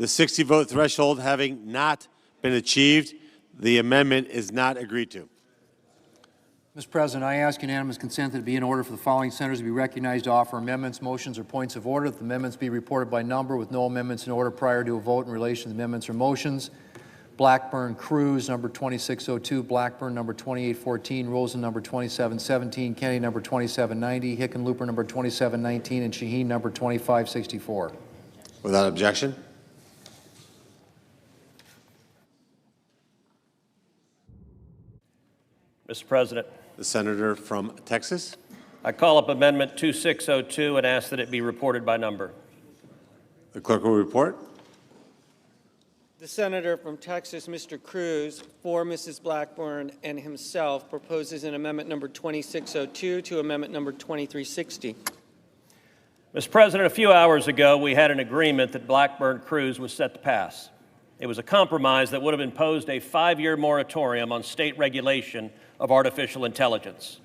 The 60-vote threshold having not been achieved, the amendment is not agreed to. Mr. President, I ask unanimous consent that it be in order for the following senators to be recognized to offer amendments, motions, or points of order, that the amendments be reported by number with no amendments in order prior to a vote in relation to the amendments or motions. Blackburn, Cruz, number 2602, Blackburn, number 2814, Rosen, number 2717, Kennedy, number 2790, Hickenlooper, number 2719, and Shaheen, number 2564. Without objection. Mr. President, The senator from Texas. I call up Amendment 2602 and ask that it be reported by number. The clerk will report. The senator from Texas, Mr. Cruz, for Mrs. Blackburn and himself, proposes an amendment number 2602 to amendment number 2360. Mr. President, a few hours ago, we had an agreement that Blackburn-Cruz was set to pass. It was a compromise that would have imposed a 5-year moratorium on state regulation of artificial intelligence.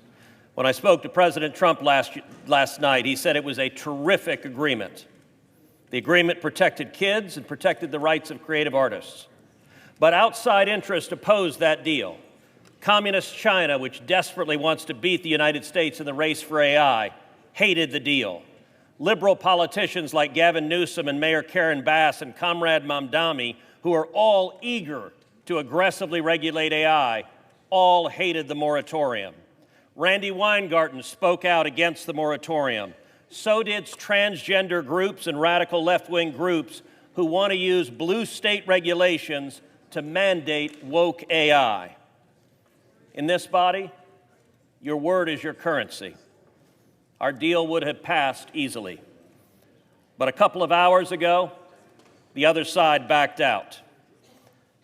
When I spoke to President Trump last night, he said it was a terrific agreement. The agreement protected kids and protected the rights of creative artists. But outside interests opposed that deal. Communist China, which desperately wants to beat the United States in the race for AI, hated the deal. Liberal politicians like Gavin Newsom and Mayor Karen Bass and Comrade Mamdani, who are all eager to aggressively regulate AI, all hated the moratorium. Randy Weingarten spoke out against the moratorium. So did transgender groups and radical left-wing groups who want to use blue state regulations to mandate woke AI. In this body, your word is your currency. Our deal would have passed easily. But a couple of hours ago, the other side backed out.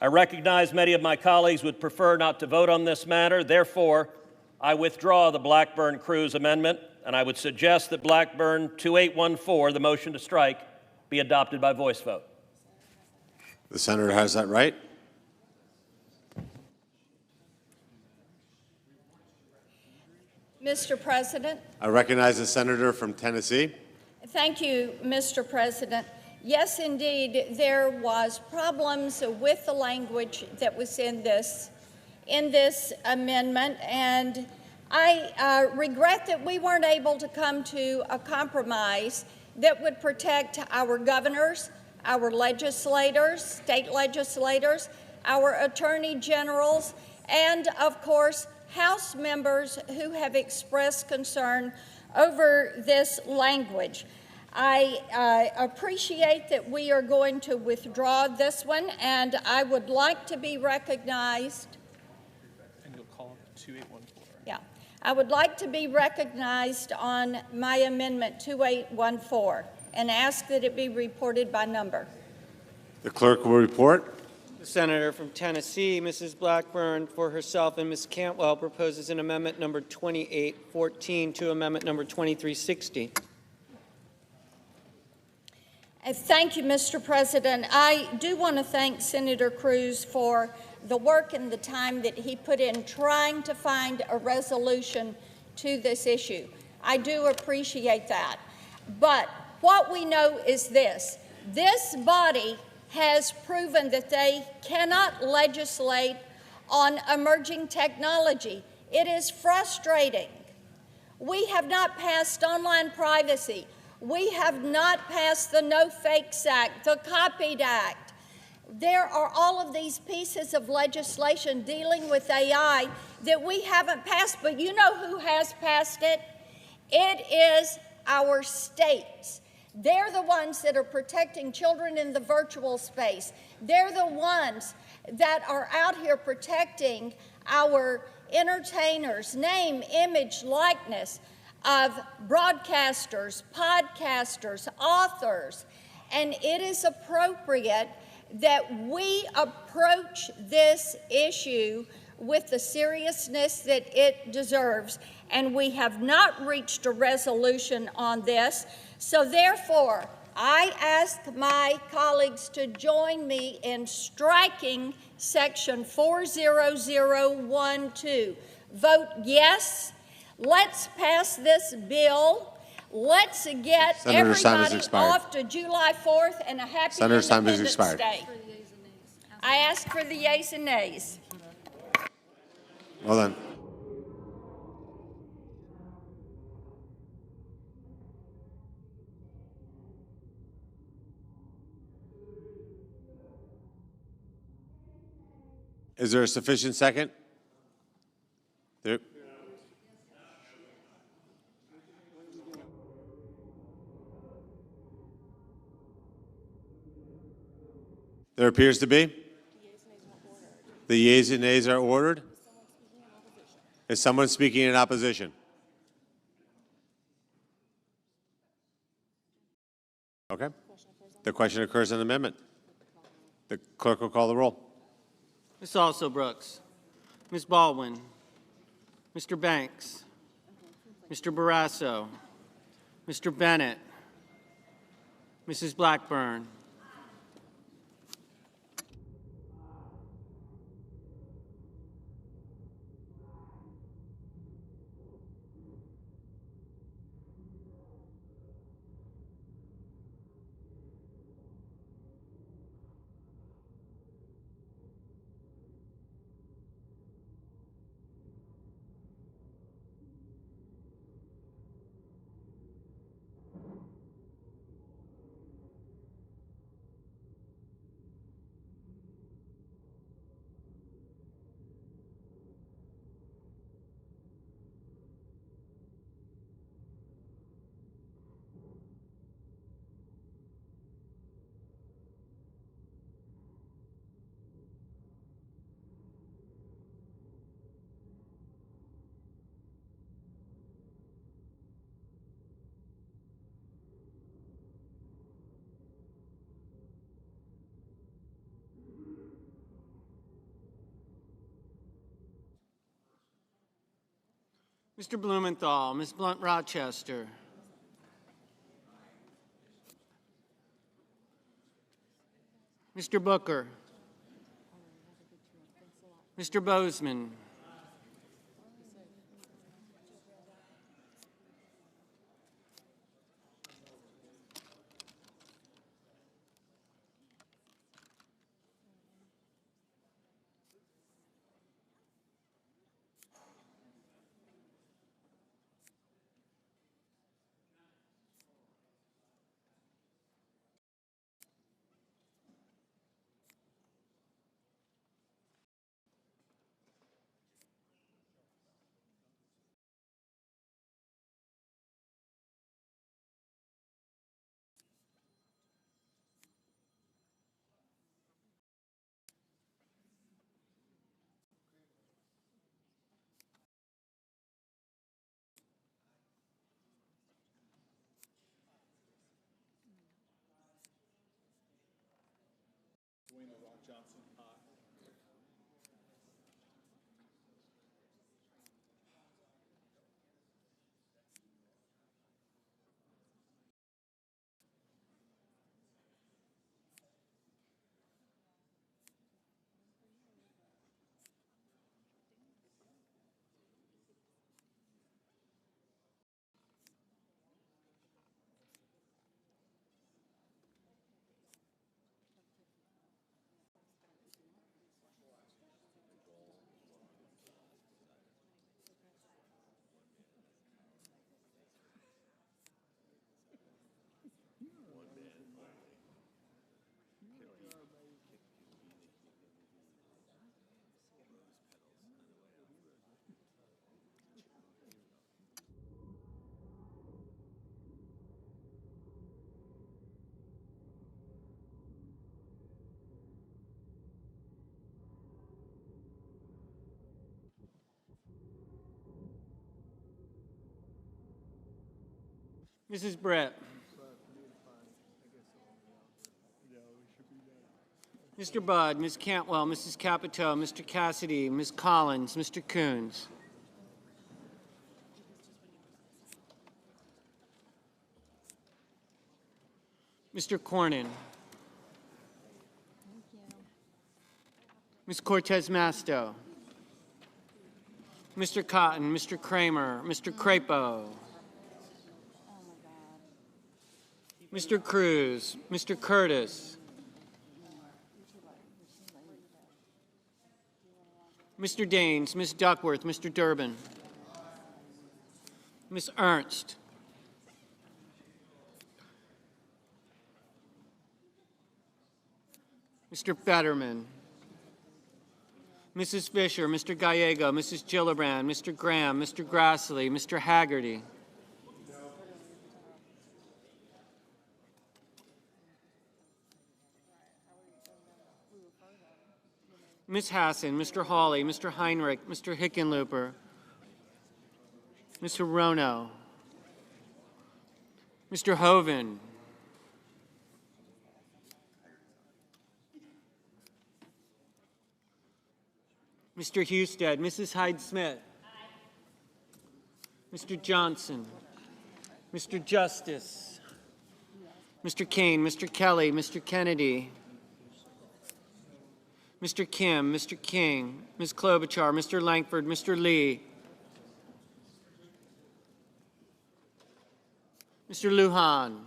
I recognize many of my colleagues would prefer not to vote on this matter. Therefore, I withdraw the Blackburn-Cruz amendment, and I would suggest that Blackburn 2814, the motion to strike, be adopted by voice vote. The senator has that right. Mr. President. I recognize the senator from Tennessee. Thank you, Mr. President. Yes, indeed, there was problems with the language that was in this amendment, and I regret that we weren't able to come to a compromise that would protect our governors, our legislators, state legislators, our attorney generals, and, of course, House members who have expressed concern over this language. I appreciate that we are going to withdraw this one, and I would like to be recognized. And you'll call it 2814. Yeah. I would like to be recognized on my amendment 2814 and ask that it be reported by number. The clerk will report. The senator from Tennessee, Mrs. Blackburn, for herself and Ms. Cantwell, proposes an amendment number 2814 to amendment number 2360. Thank you, Mr. President. I do want to thank Senator Cruz for the work and the time that he put in trying to find a resolution to this issue. I do appreciate that. But what we know is this body has proven that they cannot legislate on emerging technology. It is frustrating. We have not passed online privacy. We have not passed the No Fakes Act, the Copied Act. There are all of these pieces of legislation dealing with AI that we haven't passed, but you know who has passed it? It is our states. They're the ones that are protecting children in the virtual space. They're the ones that are out here protecting our entertainers, name, image, likeness of broadcasters, podcasters, authors. And it is appropriate that we approach this issue with the seriousness that it deserves. And we have not reached a resolution on this. So therefore, I ask my colleagues to join me in striking Section 40012. Vote yes. Let's pass this bill. Let's get Senator's time has everybody expired. off to July 4th and a happy Senator's time has Independence expired. Day. I ask for the yeas and nays. Well done. Is there a sufficient second? There appears to be. The yeas and nays are ordered. Is someone speaking in opposition? Okay. The question occurs on the amendment. The clerk will call the roll. Ms. Also Brooks, Ms. Baldwin, Mr. Banks, Mr. Barrasso, Mr. Bennett, Mrs. Blackburn, Mr. Blumenthal, Ms. Blunt Rochester, Mr. Booker, Mr. Bozeman, Mrs. Brett, Mr. Budd, Ms. Cantwell, Mrs. Capito, Mr. Cassidy, Ms. Collins, Mr. Coons, Mr. Cornyn, Ms. Cortez Masto, Mr. Cotton, Mr. Kramer, Mr. Crapo, Mr. Cruz, Mr. Curtis, Mr. Daines, Ms. Duckworth, Mr. Durbin, Ms. Ernst, Mr. Fetterman, Mrs. Fisher, Mr. Gallego, Mrs. Gillibrand, Mr. Graham, Mr. Grassley, Mr. Haggerty, Ms. Hassan, Mr. Hawley, Mr. Heinrich, Mr. Hickenlooper, Ms. Hirono, Mr. Hoven, Mr. Husted, Mrs. Hyde-Smith, Mr. Johnson, Mr. Justice, Mr. Kane, Mr. Kelly, Mr. Kennedy, Mr. Kim, Mr. King, Ms. Klobuchar, Mr. Langford, Mr. Lee, Mr. Lujan,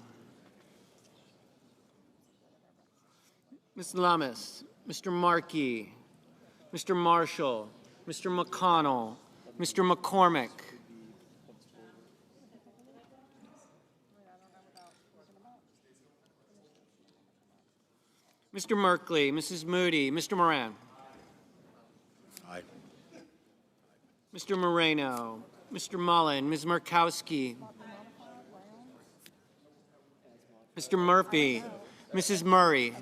Ms. Lummis, Mr. Markey, Mr. Marshall, Mr. McConnell, Mr. McCormick, Mr. Merkley, Mrs. Moody, Mr. Moran, Aye. Mr. Moreno, Mr. Mullen, Ms. Murkowski, Mr. Murphy, Mrs. Murray,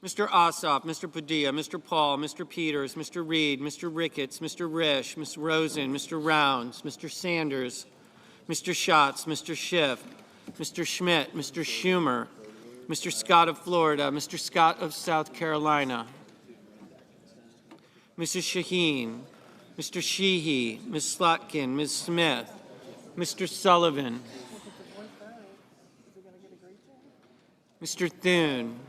Mr. Ossoff, Mr. Padilla, Mr. Paul, Mr. Peters, Mr. Reed, Mr. Ricketts, Mr. Risch, Ms. Rosen, Mr. Rounds, Mr. Sanders, Mr. Schatz, Mr. Schiff, Mr. Schmidt, Mr. Schumer, Mr. Scott of Florida, Mr. Scott of South Carolina, Mrs. Shaheen, Mr. Sheehy, Ms. Slotkin, Ms. Smith, Mr. Sullivan, Mr. Thune,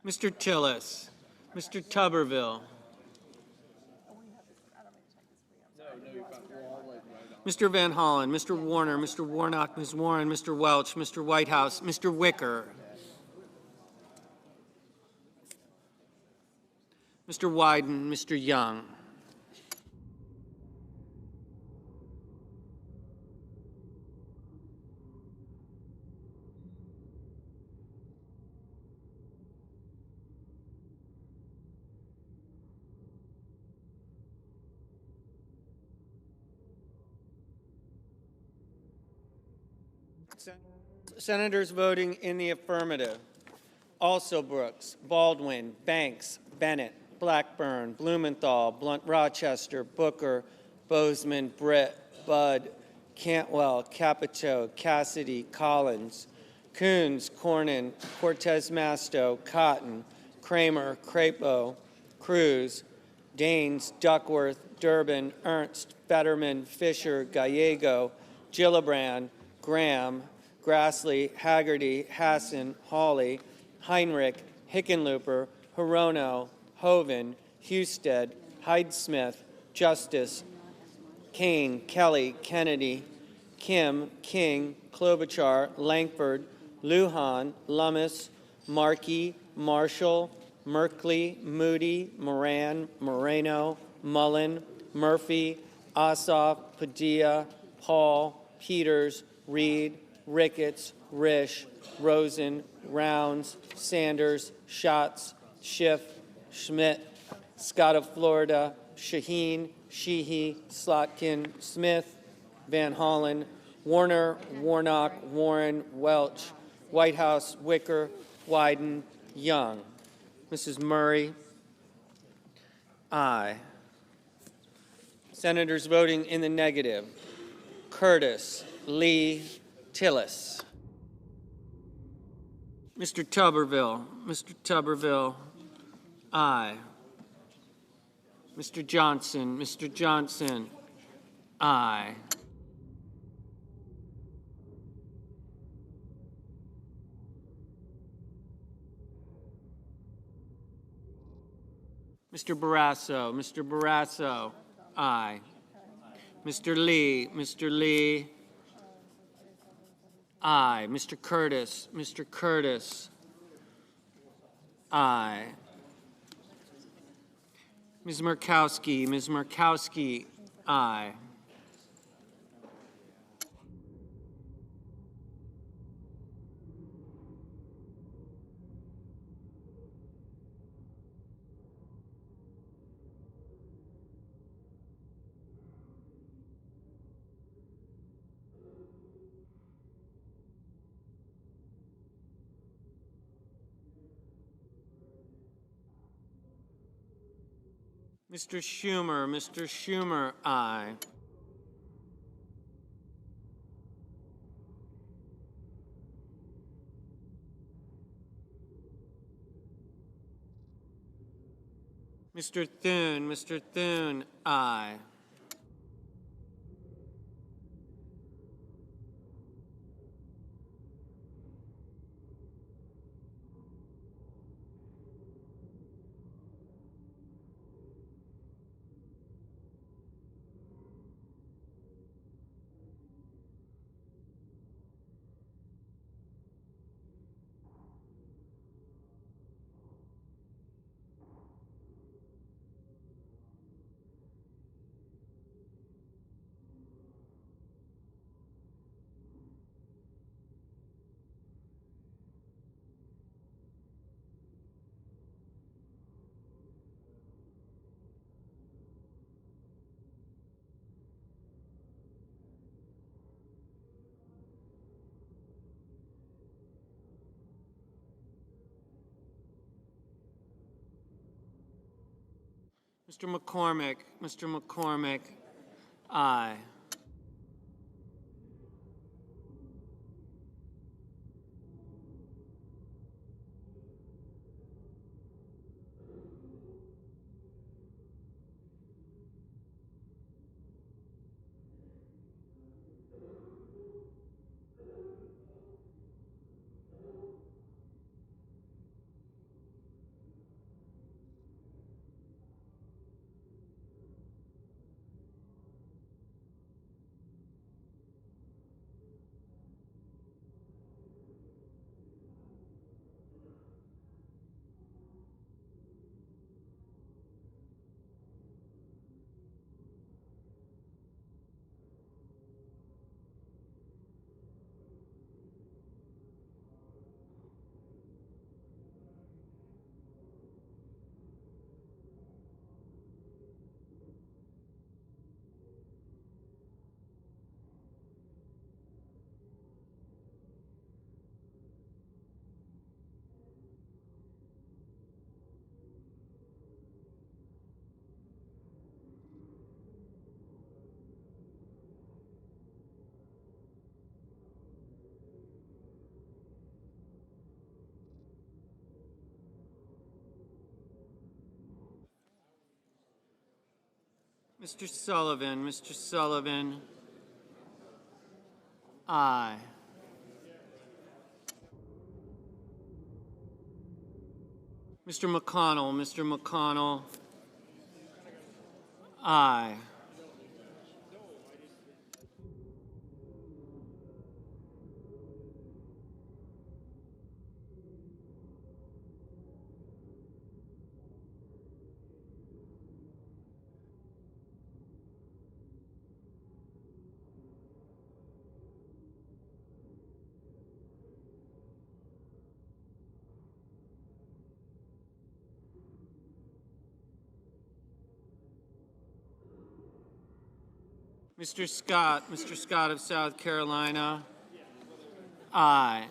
Mr. Tillis, Mr. Tuberville, Mr. Van Hollen, Mr. Warner, Mr. Warnock, Ms. Warren, Mr. Welch, Mr. Whitehouse, Mr. Wicker, Mr. Wyden, Mr. Young. Senators voting in the affirmative: Also Brooks, Baldwin, Banks, Bennett, Blackburn, Blumenthal, Blunt Rochester, Booker, Bozeman, Britt, Budd, Cantwell, Capito, Cassidy, Collins, Coons, Cornyn, Cortez Masto, Cotton, Kramer, Crapo, Cruz, Daines, Duckworth, Durbin, Ernst, Fetterman, Fisher, Gallego, Gillibrand, Graham, Grassley, Haggerty, Hassan, Hawley, Heinrich, Hickenlooper, Hirono, Hoven, Husted, Hyde-Smith, Justice, Kane, Kelly, Kennedy, Kim, King, Klobuchar, Langford, Lujan, Lummis, Markey, Marshall, Merkley, Moody, Moran, Moreno, Mullen, Murphy, Ossoff, Padilla, Paul, Peters, Reed, Ricketts, Risch, Rosen, Rounds, Sanders, Schatz, Schiff, Schmidt, Scott of Florida, Shaheen, Sheehy, Slotkin, Smith, Van Hollen, Warner, Warnock, Warren, Welch, Whitehouse, Wicker, Wyden, Young. Mrs. Murray, aye. Senators voting in the negative: Curtis, Lee, Tillis. Mr. Tuberville, aye. Mr. Johnson, aye. Mr. Barrasso, Mr. Barrasso, aye. Mr. Lee, aye. Mr. Curtis, aye. Ms. Murkowski, aye. Mr. Schumer, aye. Mr. Thune, aye. Mr. McCormick, aye. Mr. Sullivan, aye. Mr. McConnell, aye. Mr. Scott of South Carolina, aye.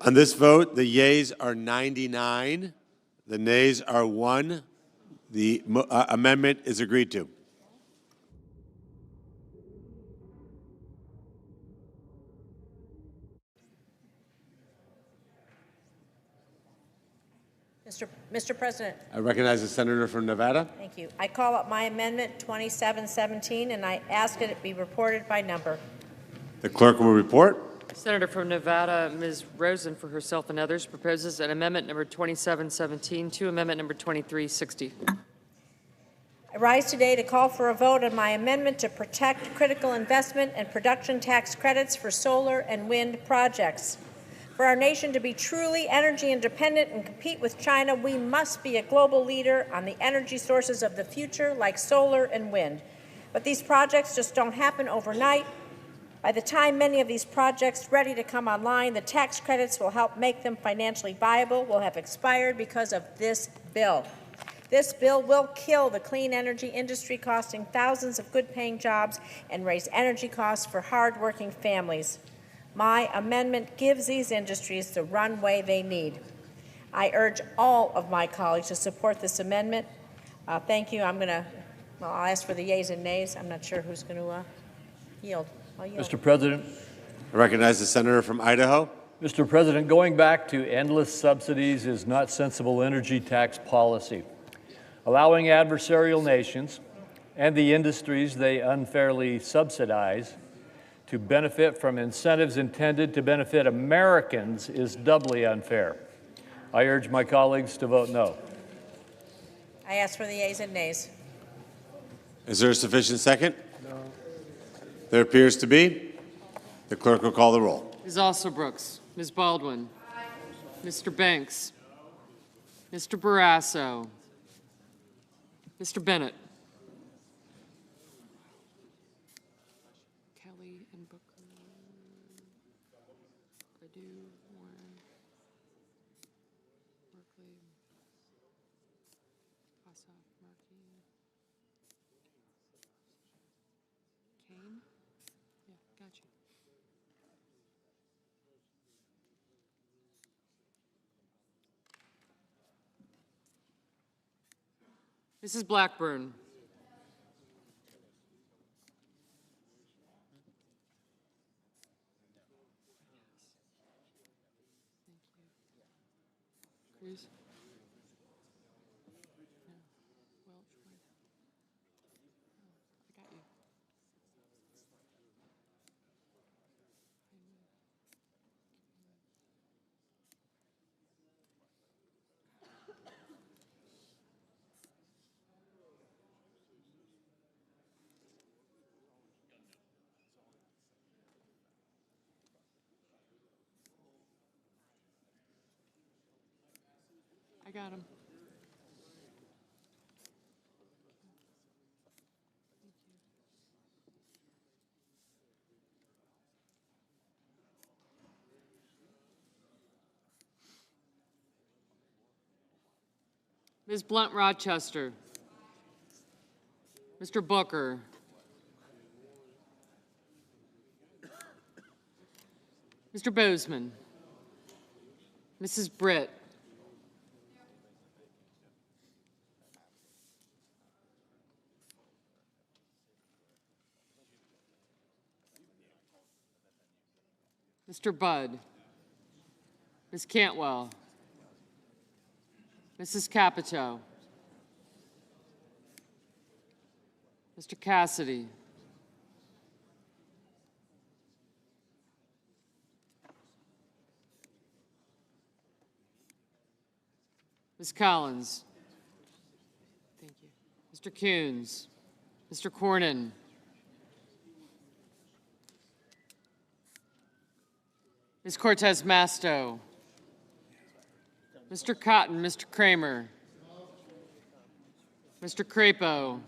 On this vote, the yeas are 99, the nays are 1. The amendment is agreed to. Mr. President, I recognize the senator from Nevada. thank you. I call up my amendment 2717, and I ask that it be reported by number. The clerk will report. Senator from Nevada, Ms. Rosen, for herself and others, proposes an amendment number 2717 to amendment number 2360. I rise today to call for a vote on my amendment to protect critical investment and production tax credits for solar and wind projects. For our nation to be truly energy independent and compete with China, we must be a global leader on the energy sources of the future, like solar and wind. But these projects just don't happen overnight. By the time many of these projects are ready to come online, the tax credits will help make them financially viable will have expired because of this bill. This bill will kill the clean energy industry, costing thousands of good-paying jobs and raise energy costs for hard-working families. My amendment gives these industries the runway they need. I urge all of my colleagues to support this amendment. Thank you. I'll ask for the yeas and nays. I'm not sure who's going to yield. I'll yield. Mr. President, I recognize the senator from Idaho. Mr. President, going back to endless subsidies is not sensible energy tax policy. Allowing adversarial nations and the industries they unfairly subsidize to benefit from incentives intended to benefit Americans is doubly unfair. I urge my colleagues to vote no. I ask for the yeas and nays. Is there a sufficient second? No. There appears to be. The clerk will call the roll. Ms. Alsobrooks, Ms. Baldwin, Mr. Banks, Mr. Barrasso, Mr. Bennett, Kelly and Booker, Perdue, Warren, Berkeley, Ossoff, Markey, Kane? Yeah, got you. Mrs. Blackburn. Cruz. No. Welch. I got you. I got him. Ms. Blunt Rochester. Mr. Booker. Mr. Bozeman. Mrs. Britt. Mr. Budd. Ms. Cantwell. Mrs. Capito. Mr. Cassidy. Ms. Collins. Thank you. Mr. Coons. Mr. Cornyn. Ms. Cortez Masto. Mr. Cotton, Mr. Kramer. Mr. Crapo.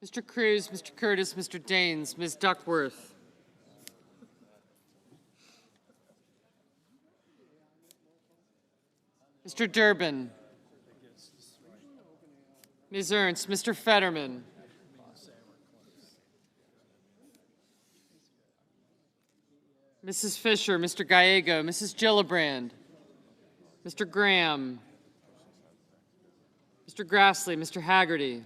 Mr. Cruz, Mr. Curtis, Mr. Daines, Ms. Duckworth. Mr. Durbin. Ms. Ernst, Mr. Fetterman. Mrs. Fisher, Mr. Gallego, Mrs. Gillibrand, Mr. Graham, Mr. Grassley, Mr. Haggerty,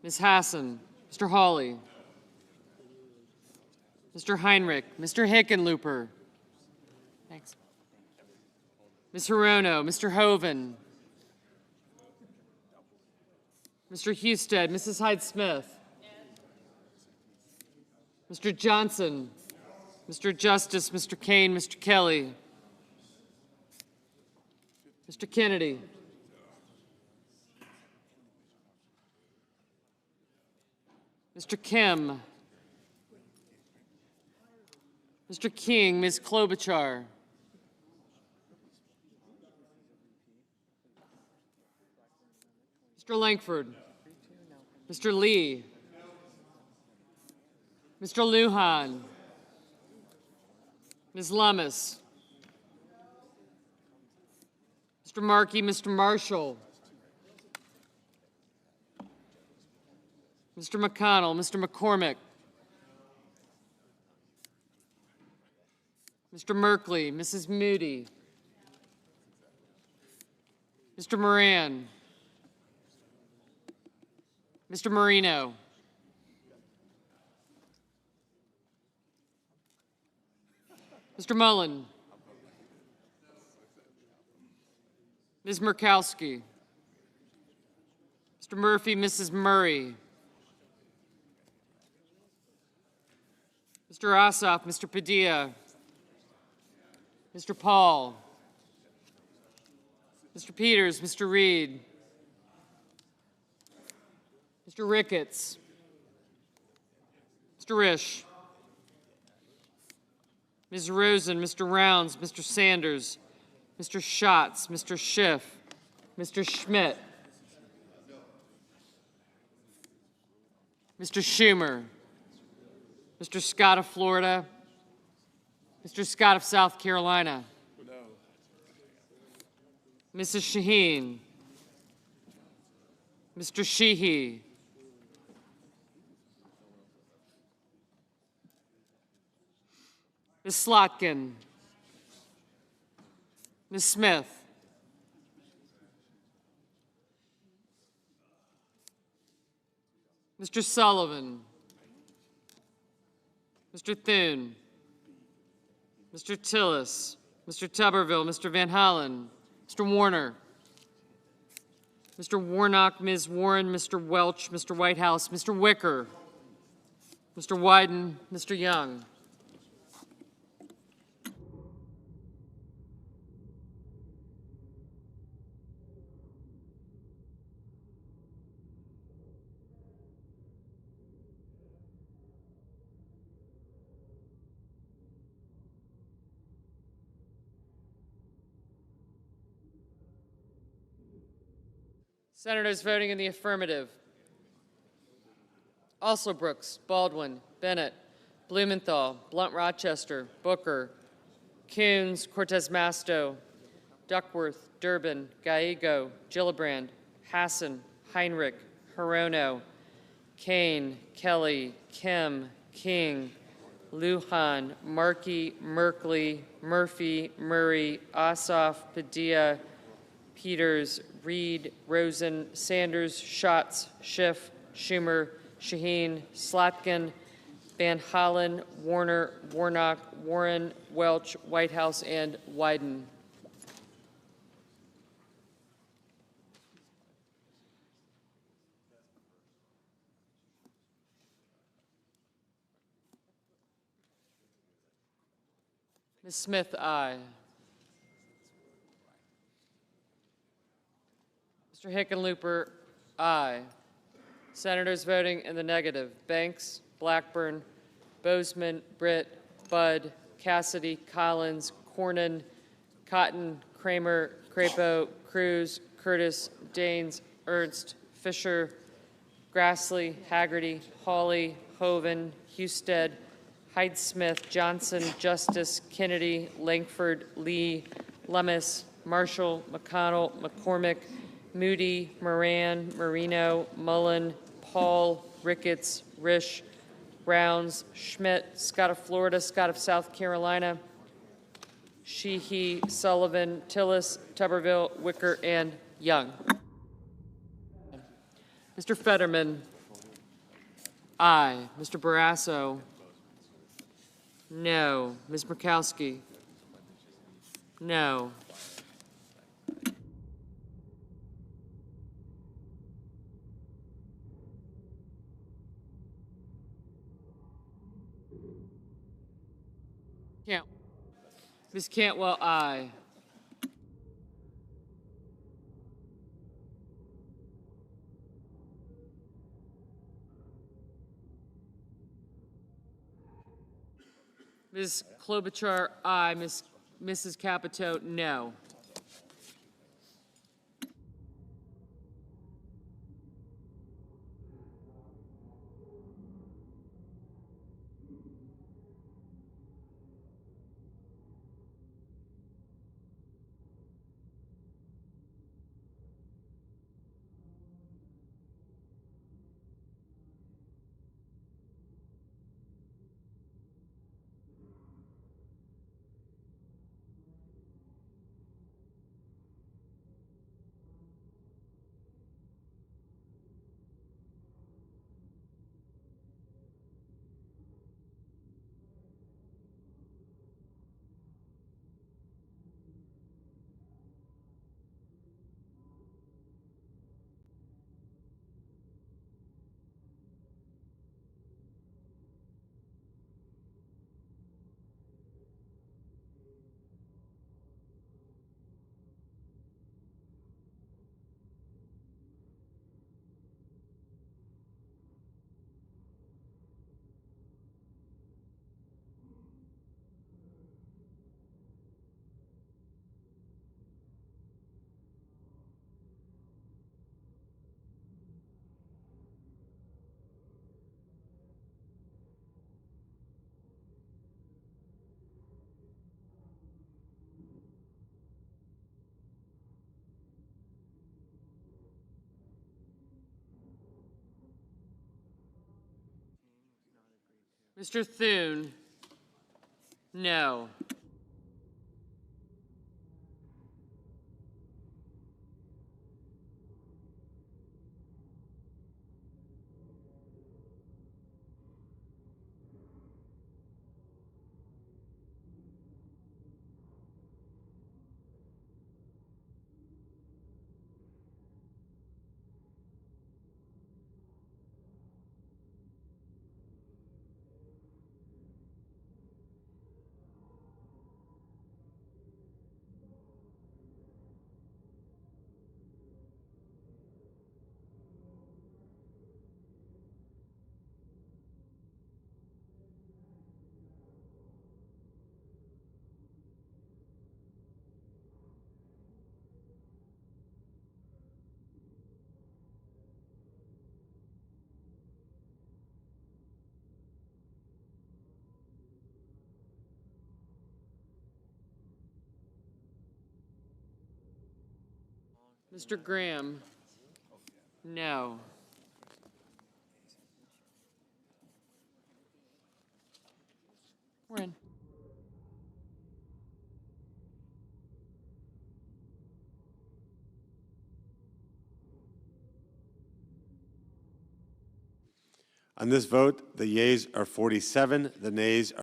Ms. Hassan, Mr. Hawley, Mr. Heinrich, Mr. Hickenlooper, thanks, Ms. Hirono, Mr. Hoven, Mr. Husted, Mrs. Hyde-Smith, Mr. Johnson, Mr. Justice, Mr. Kane, Mr. Kelly, Mr. Kennedy, Mr. Kim, Mr. King, Ms. Klobuchar, Mr. Langford, Mr. Lee, Mr. Lujan, Ms. Lummis, Mr. Markey, Mr. Marshall, Mr. McConnell, Mr. McCormick, Mr. Merkley, Mrs. Moody, Mr. Moran, Mr. Marino, Mr. Mullen, Ms. Murkowski, Mr. Murphy, Mrs. Murray, Mr. Ossoff, Mr. Padilla, Mr. Paul, Mr. Peters, Mr. Reed, Mr. Ricketts, Mr. Risch, Ms. Rosen, Mr. Rounds, Mr. Sanders, Mr. Schatz, Mr. Schiff, Mr. Schmidt, Mr. Schumer, Mr. Scott of Florida, Mr. Scott of South Carolina, Mrs. Shaheen, Mr. Sheehy, Ms. Slotkin, Ms. Smith, Mr. Sullivan, Mr. Thune, Mr. Tillis, Mr. Tuberville, Mr. Van Hollen, Mr. Warner, Mr. Warnock, Ms. Warren, Mr. Welch, Mr. Whitehouse, Mr. Wicker, Mr. Wyden, Mr. Young. Senators voting in the affirmative: Also Brooks, Baldwin, Bennett, Blumenthal, Blunt Rochester, Booker, Coons, Cortez Masto, Duckworth, Durbin, Gallego, Gillibrand, Hassan, Heinrich, Hirono, Kane, Kelly, Kim, King, Lujan, Markey, Merkley, Murphy, Murray, Ossoff, Padilla, Peters, Reed, Rosen, Sanders, Schatz, Schiff, Schumer, Shaheen, Slotkin, Van Hollen, Warner, Warnock, Warren, Welch, Whitehouse, and Wyden. Ms. Smith, aye. Mr. Hickenlooper, aye. Senators voting in the negative: Banks, Blackburn, Bozeman, Britt, Budd, Cassidy, Collins, Cornyn, Cotton, Kramer, Crapo, Cruz, Curtis, Daines, Ernst, Fisher, Grassley, Haggerty, Hawley, Hoven, Husted, Hyde-Smith, Johnson, Justice, Kennedy, Langford, Lee, Lummis, Marshall, McConnell, McCormick, Moody, Moran, Marino, Mullen, Paul, Ricketts, Risch, Rounds, Schmidt, Scott of Florida, Scott of South Carolina, Sheehy, Sullivan, Tillis, Tuberville, Wicker, and Young. Mr. Fetterman. Aye. Mr. Barrasso. No. Ms. Murkowski. No. Ms. Cantwell, aye. Ms. Klobuchar, aye. Mrs. Capito, no. Mr. Thune, no. Mr. Graham, no. We're in. On this vote, the yeas are 47, the nays are